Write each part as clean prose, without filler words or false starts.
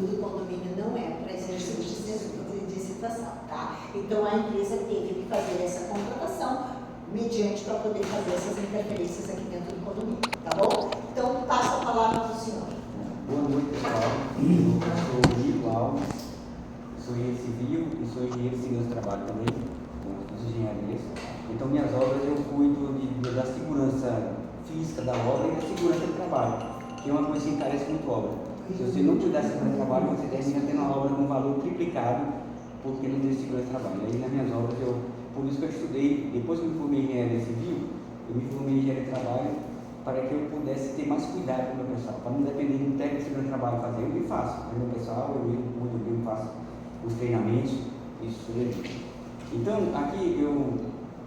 do condomínio não é para exercício de situação, tá? Então a empresa teve que fazer essa contratação mediante para poder fazer essas interferências aqui dentro do condomínio, tá bom? Então passo a palavra para o senhor. Boa noite, pessoal. Eu sou o Nico Alves, sou engenheiro civil e sou engenheiro de segurança do trabalho também, com as engenharias. Então, minhas obras eu cuido da segurança física da obra e da segurança do trabalho, que é uma coisa que encarece muito a obra. Se você não cuidar da segurança do trabalho, você termina tendo uma obra com valor triplicado, porque não tem segurança do trabalho. Aí, nas minhas obras, por isso que eu estudei, depois que eu me formei em engenharia civil, eu me formei em engenharia de trabalho, para que eu pudesse ter mais cuidado com o meu pessoal, para não depender de um técnico de segurança do trabalho fazer. Eu me faço, mas meu pessoal, eu faço os treinamentos, isso tudo. Então, aqui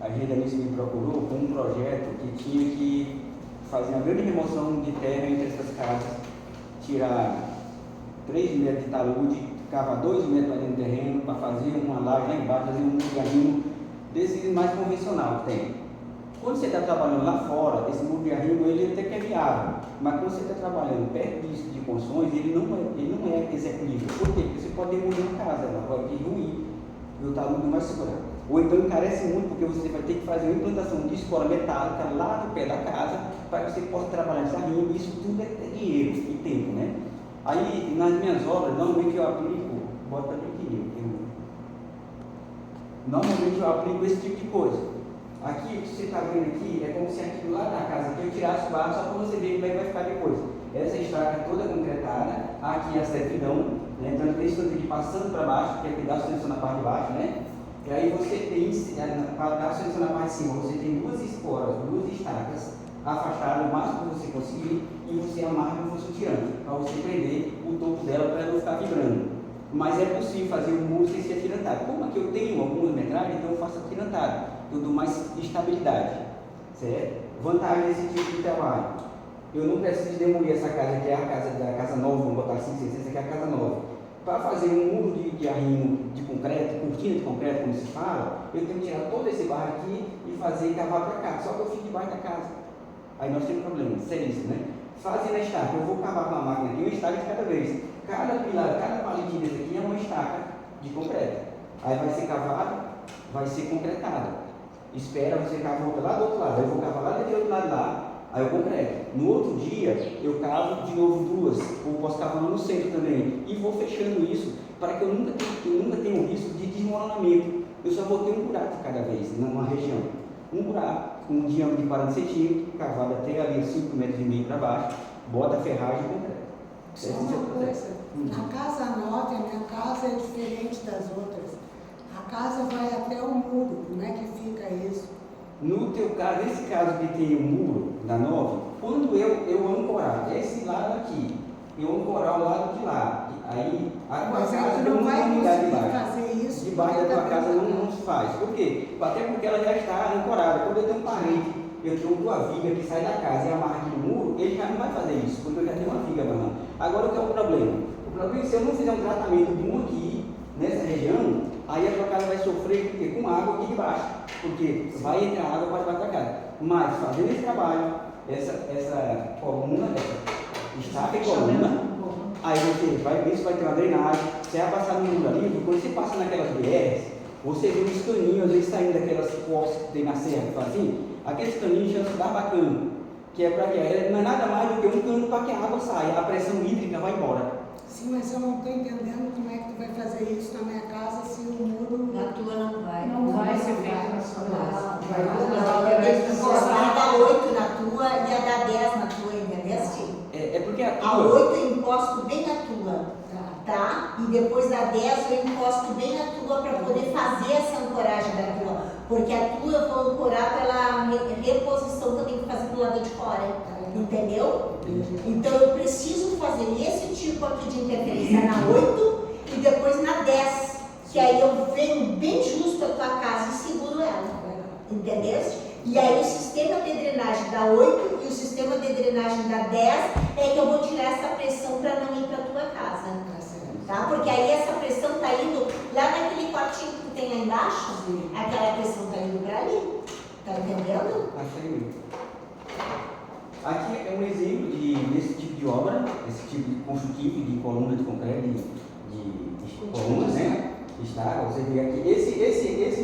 a Redanice me procurou com um projeto que tinha que fazer uma grande remoção de terra entre essas casas, tirar 3 metros de talude, cavar 2 metros lá dentro do terreno, para fazer uma laje lá embaixo, fazer um lugarzinho desse mais convencional que tem. Quando você está trabalhando lá fora, esse muro de arrimo, ele até que é viável, mas quando você está trabalhando perto disso de construções, ele não é executível. Por quê? Porque você pode demolir uma casa, ela pode ruir, e o talude não vai segurar. Ou então encarece muito, porque você vai ter que fazer uma implantação de espora metálica lá no pé da casa, para que você possa trabalhar esse arrimo, e isso tudo é dinheiro e tempo, né? Aí, nas minhas obras, normalmente eu aplico, bota aqui, normalmente eu aplico esse tipo de coisa. Aqui, o que você está vendo aqui, é como se aquilo lá da casa que eu tirasse o barro, só para você ver como é que vai ficar depois. Essa estaca toda concretada, aqui a certidão, né? Então tem isso aqui passando para baixo, que é que dá a sustentação na parte de baixo, né? E aí você tem, para dar a sustentação na parte de cima, você tem 2 esporas, 2 estacas, afastadas o máximo que você conseguir, e você amarra como se fosse um tirante, para você prender o topo dela para ela não ficar vibrando. Mas é possível fazer o muro sem ser atirantado. Como aqui eu tenho algumas metragens, então eu faço atirantado. Eu dou mais estabilidade, certo? Vantagem desse tipo de trabalho. Eu não preciso demolir essa casa, que é a casa da casa nova, vamos botar assim, essa aqui é a casa nova. Para fazer um muro de arrimo de concreto, cortina de concreto, como se fala, eu tenho que tirar todo esse barro aqui e fazer cavar para cá, só que eu fico debaixo da casa. Aí nós temos problema, seríssimo, né? Fazendo a estaca, eu vou cavar com a máquina aqui, uma estaca de cada vez. Cada pilar, cada palitinho desse aqui é uma estaca de concreto. Aí vai ser cavado, vai ser concretado. Espera, você cava outra lá do outro lado, eu vou cavar lá do outro lado lá, aí eu concreto. No outro dia, eu cavo de novo 2, ou posso cavar no centro também, e vou fechando isso, para que eu nunca tenha um risco de desmoronamento. Eu só vou ter um buraco cada vez, numa região. Um buraco, com um diâmetro de 40 centímetros, cavado até ali 5,5 metros para baixo, bota a ferragem e concreto. Só uma coisa, a casa nova, a minha casa é diferente das outras. A casa vai até o muro, como é que fica isso? No teu caso, nesse caso que tem o muro da 9, quando eu ancorar esse lado aqui, eu ancorar o lado de lá, aí a tua casa não vai conseguir fazer isso. Debaixo da tua casa não se faz. Por quê? Até porque ela já está ancorada. Quando eu tenho um parede, eu tenho uma viga que sai da casa e amarra aqui no muro, ele já não vai fazer isso, porque eu já tenho uma viga amarrando. Agora o que é o problema? O problema é que se eu não fizer um tratamento bom aqui, nessa região, aí a tua casa vai sofrer com água aqui de baixo, porque vai entrar água para debaixo da casa. Mas fazendo esse trabalho, essa coluna, essa estaca e coluna, aí você vai ver se vai ter uma drenagem, você vai passar no muro ali, quando você passa naquelas BRs, você vê uns caninhos, às vezes saindo daquelas postes que tem na serra, assim, aqueles caninhos chamam-se barbacano, que é para quê? Não é nada mais do que um cano para que a água saia, a pressão hídrica vai embora. Sim, mas eu não estou entendendo como é que tu vai fazer isso na minha casa se o muro... Na tua não vai. Não vai ser feito na sua casa. Eu tenho que encostar a da 8 na tua e a da 10 na tua, entendeu? É porque a tua... A 8 eu encosto bem na tua, tá? E depois da 10 eu encosto bem na tua para poder fazer essa ancoragem da tua. Porque a tua eu vou ancorar pela reposição que eu tenho que fazer do lado de fora. Entendeu? Então eu preciso fazer esse tipo aqui de interferência na 8 e depois na 10, que aí eu venho bem justo a tua casa e seguro ela. Entendeu? E aí o sistema de drenagem da 8 e o sistema de drenagem da 10 é que eu vou tirar essa pressão para não ir para a tua casa. Tá? Porque aí essa pressão está indo lá naquele quartinho que tu tem lá embaixo, aquela pressão está indo para ali. Tá entendendo? Aqui é um exemplo desse tipo de obra, esse tipo de construtivo de coluna de concreto, de colunas, né? Estaca, você vê aqui, esse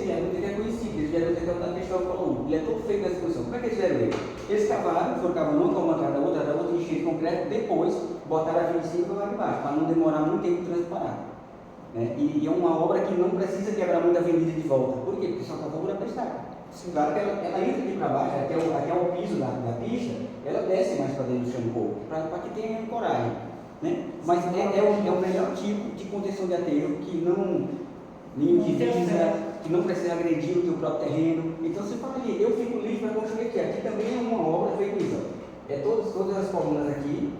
viaduto ele é conhecido, esse viaduto é da questão da coluna, ele é todo feito dessa posição. Como é que eles fizeram ele? Eles cavaram, foram cavando uma coluna atrás da outra, encheram de concreto, depois botaram a 25 lá embaixo, para não demorar muito tempo para transportar. Né? E é uma obra que não precisa quebrar muito a avenida de volta. Por quê? Porque só cavou para a estaca. Claro que ela entra aqui para baixo, até o piso da pista, ela desce mais para dentro do chão um pouco, para que tenha coragem. Né? Mas é o melhor tipo de contenção de aterro que não divisa, que não precisa agredir o teu próprio terreno. Então você fala ali, eu fico livre para construir aqui. Aqui também é uma obra feita isso. É todas as colunas aqui,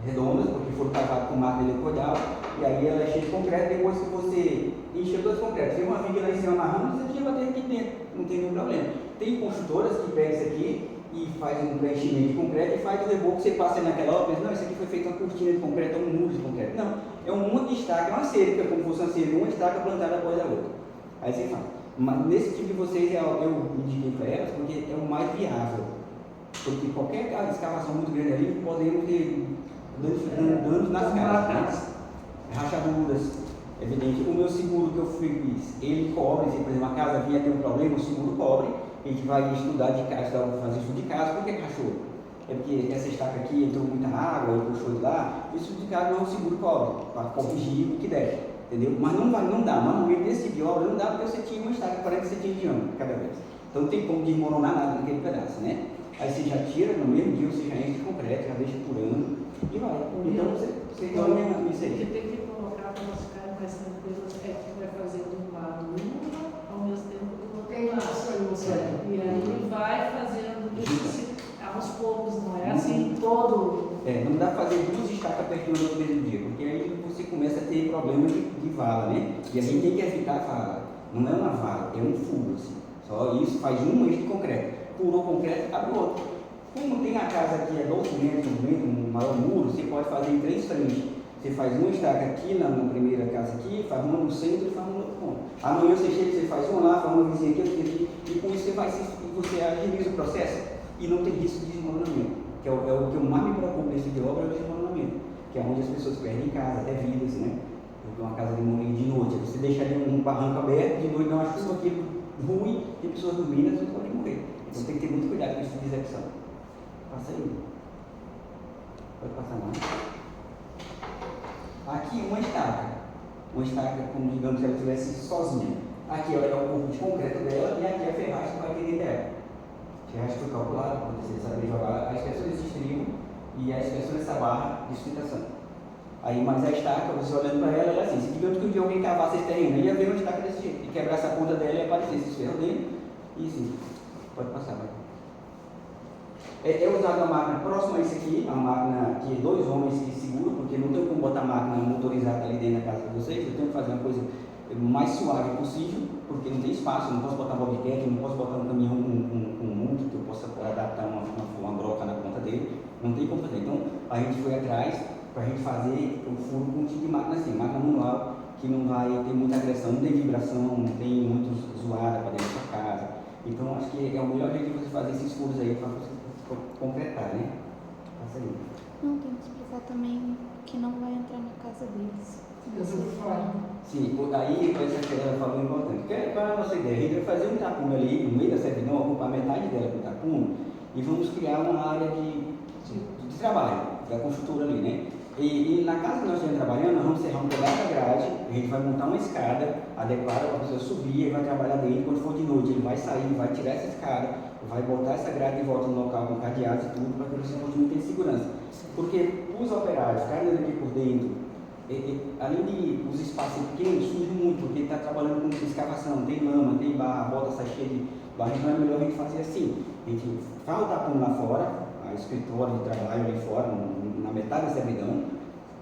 redondas, porque foram cavadas com máquina helicoidal, e aí ela é cheia de concreto. Depois que você encheu todas as concretos, tem uma viga lá em cima amarrando, você tira o aterro aqui dentro, não tem nenhum problema. Tem construtoras que pegam isso aqui e faz um preenchimento de concreto e faz o reboco, você passa naquela obra e pensa, não, isso aqui foi feito uma cortina de concreto, é um muro de concreto. Não, é um monte de estaca, é uma cerca, como fosse uma cerca, uma estaca plantada após a outra. Aí você fala, mas nesse tipo de vocês eu indiquei para elas porque é o mais viável. Porque qualquer escavação muito grande ali, podemos ter danos nas casas, né? Rachaduras, evidente. O meu seguro que eu fiz, ele cobre, se por exemplo a casa vinha ter um problema, o seguro cobre. A gente vai estudar de casa, fazer estudo de casa. Por que rachou? É porque essa estaca aqui entrou muita água, ele puxou de lá. O estudo de casa não é o seguro cobre, para corrigir o que deve, entendeu? Mas não dá, manualmente desse tipo de obra não dá, porque você tinha uma estaca 40 centímetros de ângulo cada vez. Então não tem como desmoronar nada naquele pedaço, né? Aí você já tira no mesmo dia, você já enche de concreto, já deixa por ano e vai. Então você ganha isso O aí. que tem que colocar para nós ficarmos mais tranquilos é que vai fazer de um lado uma, ao mesmo tempo do outro lado. E aí vai fazendo isso aos poucos, não é assim todo. Não dá para fazer duas estacas perto do mesmo dia, porque aí você começa a ter problema de vala, né? E a gente tem que evitar a vala. Não é uma vala, é um furo, assim. Só isso faz um eixo de concreto. Furou o concreto, abre o outro. Como tem a casa aqui, é 12 metros, um maior muro, você pode fazer em 3 frentes. Você faz uma estaca aqui na primeira casa aqui, faz uma no centro e faz uma no outro ponto. Amanhã você chega, você faz uma lá, faz uma vizinha aqui, outra aqui, e com isso você agiliza o processo e não tem risco de desmoronamento. Que é o que eu mais me preocupo nesse tipo de obra, é o desmoronamento. Que é onde as pessoas perdem casa, até vidas, né? Porque uma casa demolida de noite, você deixa ali um barranco aberto, de noite dá uma chuva aqui ruim, tem pessoas dormindo, as pessoas podem morrer. Então tem que ter muito cuidado com isso de execução. Passa aí. Pode passar mais. Aqui uma estaca como digamos que ela estivesse sozinha. Aqui é o corpo de concreto dela e aqui é a ferragem que vai ter dentro dela. A ferragem foi calculada para você saber jogar a espessura desse estribo e a espessura dessa barra de sustentação. Aí, mas a estaca, você olhando para ela é assim, se digamos que um dia alguém cavasse esse terreno, ele ia ver uma estaca desse jeito, e quebrasse a ponta dela e aparecer esses ferros dele, e assim, pode passar, vai. É usada uma máquina próxima a isso aqui, uma máquina que 2 homens que seguram, porque não tem como botar máquina motorizada ali dentro da casa de vocês, eu tenho que fazer uma coisa mais suave possível, porque não tem espaço, eu não posso botar bobcat, não posso botar um caminhão com multi, que eu possa adaptar uma broca na ponta dele, não tem como fazer. Então, a gente foi atrás para a gente fazer o furo com um tipo de máquina assim, máquina manual, que não vai ter muita agressão, não tem vibração, não tem muito zoada para dentro da sua casa. Então, acho que é o melhor jeito de você fazer esses furos aí para você concretar, né? Passa aí. Não, tem que explicar também que não vai entrar na casa deles. Sim, aí ela falou importante. Qual é a nossa ideia? A gente vai fazer um tapume ali no meio da servidão, ocupar metade dela com tapume e vamos criar uma área de trabalho da construtora ali, né? E na casa que nós estamos trabalhando, nós vamos serrar um pedaço da grade, a gente vai montar uma escada adequada para a pessoa subir e vai trabalhar dentro. Quando for de noite, ele vai sair, vai tirar essa escada, vai botar essa grade de volta no local com cadeados e tudo, para que você continue tendo segurança. Porque os operários ficarem aqui por dentro, além de os espaços pequenos, surge muito, porque ele está trabalhando com escavação, tem lama, tem barra, a volta sai cheia de barra, então é melhor a gente fazer assim. A gente faz o tapume lá fora, a escritório de trabalho ali fora, na metade da servidão,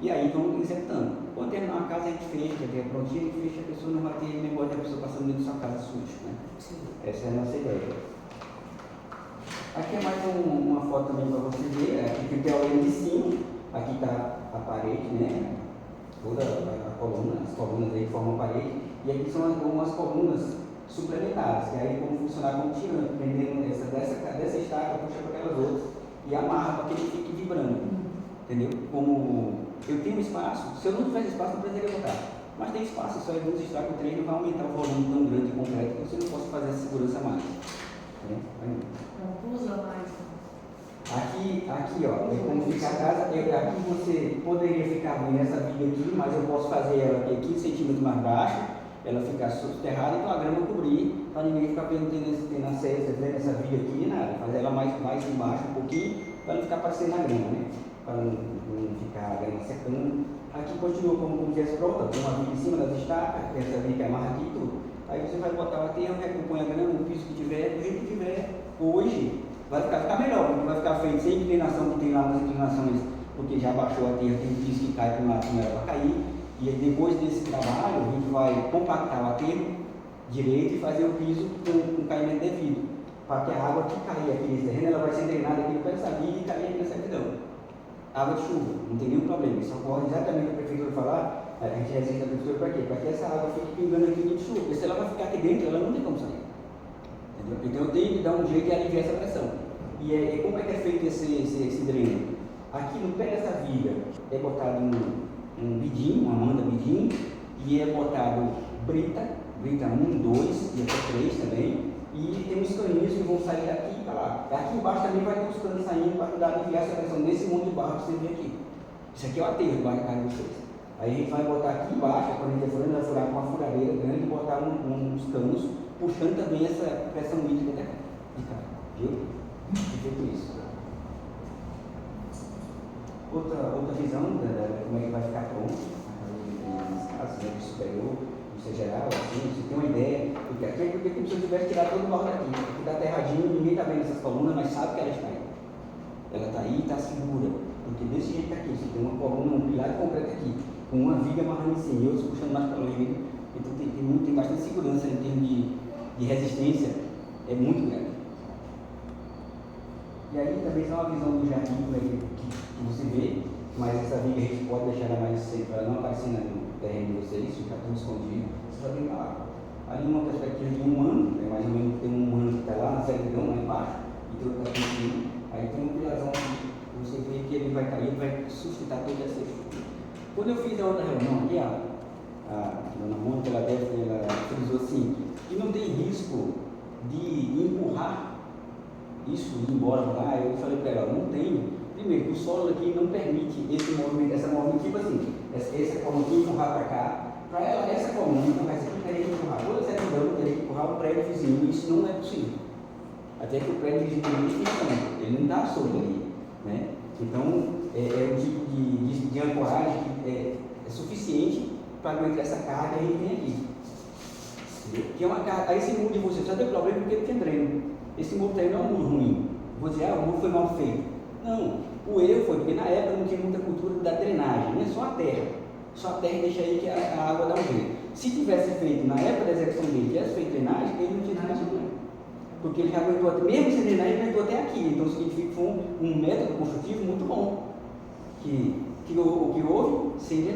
e aí vão executando. Quando terminar uma casa, a gente fecha, que é prontinho, a gente fecha, a pessoa não vai ter negócio da pessoa passando dentro da sua casa suja, né? Sim. Essa é a nossa ideia. Aqui é mais uma foto também para você ver, aqui tem o teorema de cima, aqui está a parede, né? Toda a coluna, as colunas aí formam a parede, e aqui são algumas colunas suplementares, que aí vão funcionar como tirante, prendendo dessa estaca, puxa para aquelas outras, e amarra para que ele fique vibrando. entendeu? Como eu tenho espaço, se eu não tivesse espaço, não precisaria botar. Mas tem espaço, só alguns estragos o trem não vai aumentar o volume tão grande de concreto que você não possa fazer essa segurança mais. Né? Não usa mais. Aqui ó, é como fica a casa, aqui você poderia ficar bem nessa viga aqui, mas eu posso fazer ela aqui 15 centímetros mais baixa, ela ficar soterrada, então a grama cobrir, para ninguém ficar tendo nessa viga aqui nem nada, fazer ela mais embaixo um pouquinho, para não ficar parecendo a grama, né? Para não ficar a grama secando. Aqui continua como tivesse pronta, com uma viga em cima das estacas, essa viga amarra aqui e tudo. Aí você vai botar o aterro, recompõe a grama, o piso que tiver, do jeito que tiver, hoje vai ficar melhor, porque vai ficar feito sem inclinação, que tem lá umas inclinações, porque já baixou a terra, tem piso que cai para um lado que não era para cair. E aí depois desse trabalho, a gente vai compactar o aterro direito e fazer o piso com caimento devido, para que a água que cair aqui nesse terreno, ela vai ser drenada aqui para essa viga e cair aqui nessa servidão. Água de chuva, não tem nenhum problema, isso ocorre exatamente o que a prefeitura falar, a gente resiste a prefeitura para quê? Para que essa água fique pingando aqui de chuva, porque se ela vai ficar aqui dentro, ela não tem como sair. Entendeu? Então eu tenho que dar um jeito de aliviar essa pressão. E como é que é feito esse dreno? Aqui no pé dessa viga é botado um bidinho, uma manda bidinho, e é botado brita 1, 2 e até 3 também, e tem uns caninhos que vão sair daqui para lá. Aqui embaixo também vai ter uns canos saindo para ajudar a aliviar essa pressão nesse monte de barro que você vê aqui. Isso aqui é o aterro debaixo da casa de vocês. Aí a gente vai botar aqui embaixo, quando a gente for vai furar com uma furadeira grande e botar uns canos, puxando também essa pressão hídrica de cá. Viu? Feito isso. Outra visão de como é que vai ficar pronto, nesse caso, né, de superior, de geral, assim, você tem uma ideia, porque aqui é porque como se eu tivesse tirado todo o barro daqui, aqui está aterradinho, ninguém está vendo essas colunas, mas sabe que ela está aí. Ela está aí e está segura, porque desse jeito aqui, você tem uma coluna, um pilar de concreto aqui, com uma viga amarrando em cima e outros puxando mais para longe, então tem bastante segurança em termos de resistência, é muito grande. E aí também tem uma visão do jardim que você vê, mas essa viga a gente pode deixar ela mais cedo para ela não aparecer no terreno de vocês, ficar tudo escondido. Você vai ver lá. Ali uma perspectiva de 1 ano, é mais ou menos tem 1 ano que está lá na servidão, lá embaixo, e tem outro aqui em cima. Aí tem um pilarzão aqui, você vê que ele vai cair, vai sustentar toda essa estrutura. Quando eu fiz a outra reunião aqui, a dona Mônica, ela frisou assim, que não tem risco de empurrar isso ir embora lá. Eu falei para ela, não tem. Primeiro, que o solo aqui não permite esse movimento, essa movimento, tipo assim, essa coluna aqui empurrar para cá. Para ela, essa coluna, então, essa aqui teria que empurrar. Toda essa coluna teria que empurrar o prédio vizinho. Isso não é possível. Até que o prédio vizinho tem extensão, ele não está solto ali. Né? Então, é um tipo de ancoragem que é suficiente para aguentar essa carga que a gente tem aqui. Que é uma carga, aí esse muro de você só tem problema porque ele tem dreno. Esse muro não é um muro ruim. Vou dizer, o muro foi mal feito. Não, o erro foi porque na época não tinha muita cultura da drenagem, né? Só a terra. Só a terra deixa aí que a água dá um jeito. Se tivesse feito na época da execução dele, tivesse feito drenagem, ele não tinha nada de problema. Porque ele já aguentou até, mesmo sem drenagem, ele aguentou até aqui. Então significa que foi um método construtivo muito bom. Que houve sem drenagem.